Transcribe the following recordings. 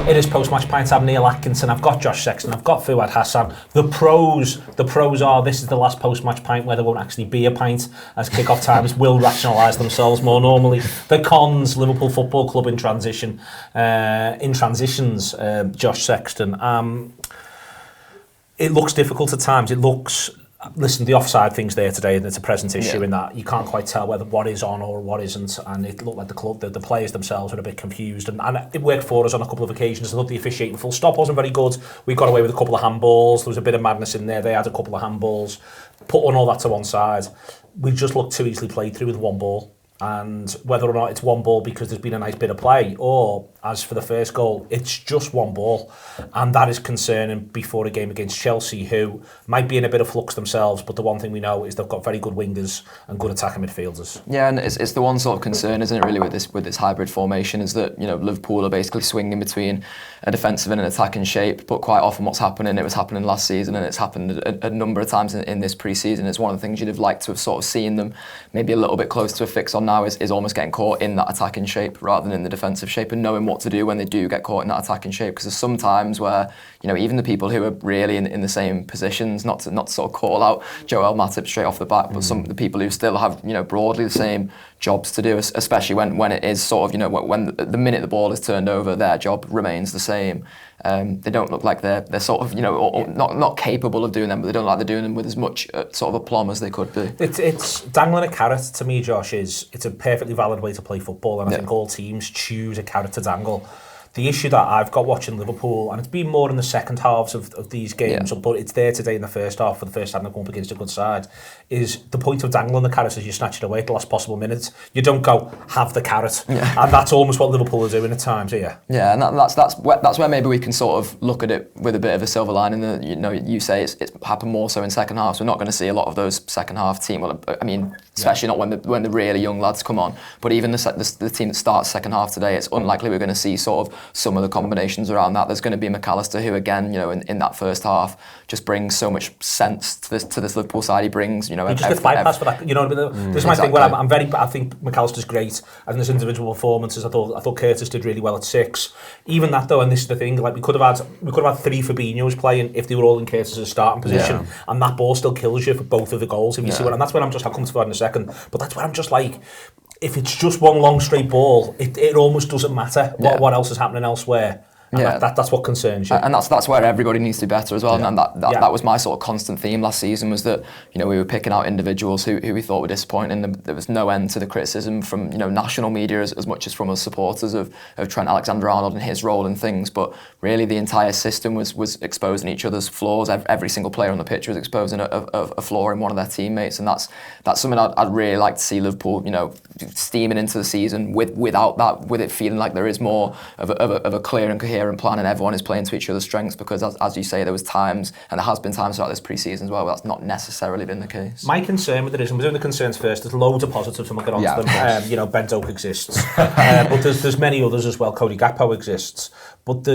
It is post-match Pint. I've Neil Atkinson, I've got Josh Sexton, I've got Fuad Hasan. The pros are this is the last post-match pint where there won't actually be a pint, as kick-off times will rationalise themselves more normally. The cons, Liverpool Football Club in transition, Josh Sexton. It looks difficult at times. It looks... Listen, the offside thing's there today, and it's a present issue in that you can't quite tell whether what is on or what isn't, and it looked like the club, the players themselves were a bit confused, and it worked for us on a couple of occasions. I thought the officiating full stop wasn't very good. We got away with a couple of handballs. There was a bit of madness in there. They had a couple of handballs. Putting all that to one side, we just looked too easily played through with one ball. And whether or not it's one ball because there's been a nice bit of play, or as for the first goal, it's just one ball. And that is concerning before a game against Chelsea, who might be in a bit of flux themselves, but the one thing we know is they've got very good wingers and good attacking midfielders. Yeah, and it's the one sort of concern, isn't it, really, with this hybrid formation, is that, you know, Liverpool are basically swinging between a defensive and an attacking shape, but quite often what's happening, it was happening last season, and it's happened a number of times in this pre-season. It's one of the things you'd have liked to have sort of seen them maybe a little bit closer to a fix on now, is almost getting caught in that attacking shape rather than in the defensive shape, and knowing what to do when they do get caught in that attacking shape, because there's some times where, you know, even the people who are really in the same positions, not to sort of call out Joel Matip straight off the bat, but some of the people who still have, you know, broadly the same jobs to do, especially when it is sort of, you know, when the minute the ball is turned over, their job remains the same. They don't look like they're sort of, you know, or not capable of doing them, but they don't look like they're doing them with as much sort of aplomb as they could be. It's dangling a carrot to me, Josh. It's a perfectly valid way to play football, and I think all teams choose a carrot to dangle. The issue that I've got watching Liverpool, and it's been more in the second halves of these games, but it's there today in the first half for the first time they're going up against a good side, is the point of dangling the carrot is you snatch it away at the last possible minute. You don't go, have the carrot. And that's almost what Liverpool are doing at times here. Yeah, and that's where maybe we can sort of look at it with a bit of a silver lining. That, you know, you say it's happened more so in second halves. We're not going to see a lot of those second half team. Well, I mean, especially not when the really young lads come on. But even the team that starts second half today, it's unlikely we're going to see sort of some of the combinations around that. There's going to be McAllister, who again, you know, in that first half just brings so much sense to this Liverpool side. He brings, you know, he just gets bypassed for that. You know what I mean? This is my thing. Where I think McAllister's great, and there's individual performances. I thought Curtis did really well at 6. Even that though, and this is the thing, like we could have had 3 Fabinhos playing if they were all in Curtis's starting position, and that ball still kills you for both of the goals. If you see what, and that's where I'll come to that in a second. But that's where I'm just like, if it's just one long straight ball, it almost doesn't matter what else is happening elsewhere. And that's what concerns you. And that's where everybody needs to be better as well. And that was my sort of constant theme last season, was that, you know, we were picking out individuals who we thought were disappointing. And there was no end to the criticism from, you know, national media as much as from us supporters of Trent Alexander-Arnold and his role in things. But really the entire system was exposing each other's flaws. Every single player on the pitch was exposing a flaw in one of their teammates. And that's something I'd really like to see Liverpool, you know, steaming into the season with it feeling like there is more of a clear and coherent plan, and everyone is playing to each other's strengths, because as you say, there was times, and there has been times throughout this pre-season as well, where that's not necessarily been the case. My concern with it is, and we're doing the concerns first, there's loads of positives and we'll get on to them. You know, Ben Doak exists, but there's many others as well. Cody Gakpo exists, but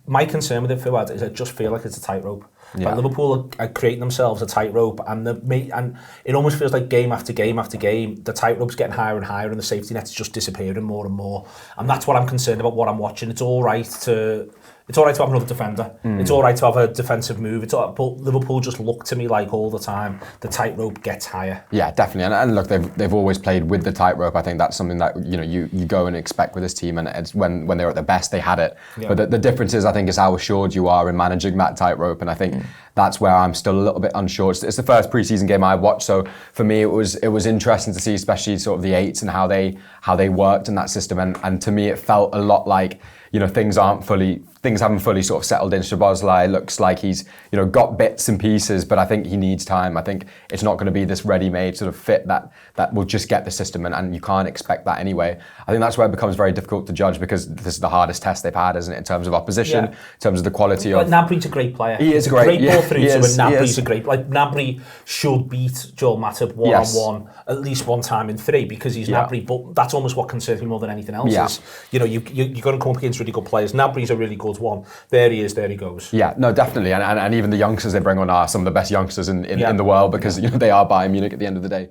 my concern with it, Fuad, is I just feel like it's a tightrope. Like Liverpool are creating themselves a tightrope, and it almost feels like game after game after game, the tightrope's getting higher and higher, and the safety net's just disappearing more and more. And that's what I'm concerned about. What I'm watching, it's all right to have another defender. It's all right to have a defensive move. But Liverpool just look to me like all the time the tightrope gets higher. Yeah, definitely. And look, they've always played with the tightrope. I think that's something that, you know, you go and expect with this team, and it's when they were at their best, they had it. Yeah. But the difference is, I think, is how assured you are in managing that tightrope. And I think that's where I'm still a little bit unsure. It's the first pre-season game I watched, so for me it was interesting to see, especially sort of the 8s and how they worked in that system. And to me it felt a lot like, you know, things haven't fully sort of settled in. Szoboszlai looks like he's, you know, got bits and pieces, but I think he needs time. I think it's not going to be this ready-made sort of fit that will just get the system, and you can't expect that anyway. I think that's where it becomes very difficult to judge, because this is the hardest test they've had, isn't it, in terms of opposition, in terms of the quality of... Nabri's a great player. He is great. Ball through to, and Nabri's a great... Like, Nabri should beat Joel Matip one-on-one at least one time in 3, because he's Nabri, but that's almost what concerns me more than anything else is, you know, you're going to come up against really good players. Nabri's a really good one. There he is, there he goes. Yeah, no, definitely. And even the youngsters they bring on are some of the best youngsters in the world, because you know, they are Bayern Munich at the end of the day.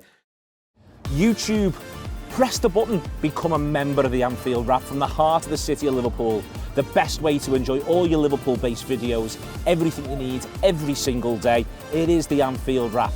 YouTube, press the button, become a member of the Anfield Wrap from the heart of the city of Liverpool. the best way to enjoy all your Liverpool-based videos, everything you need, every single day. It is the Anfield Wrap.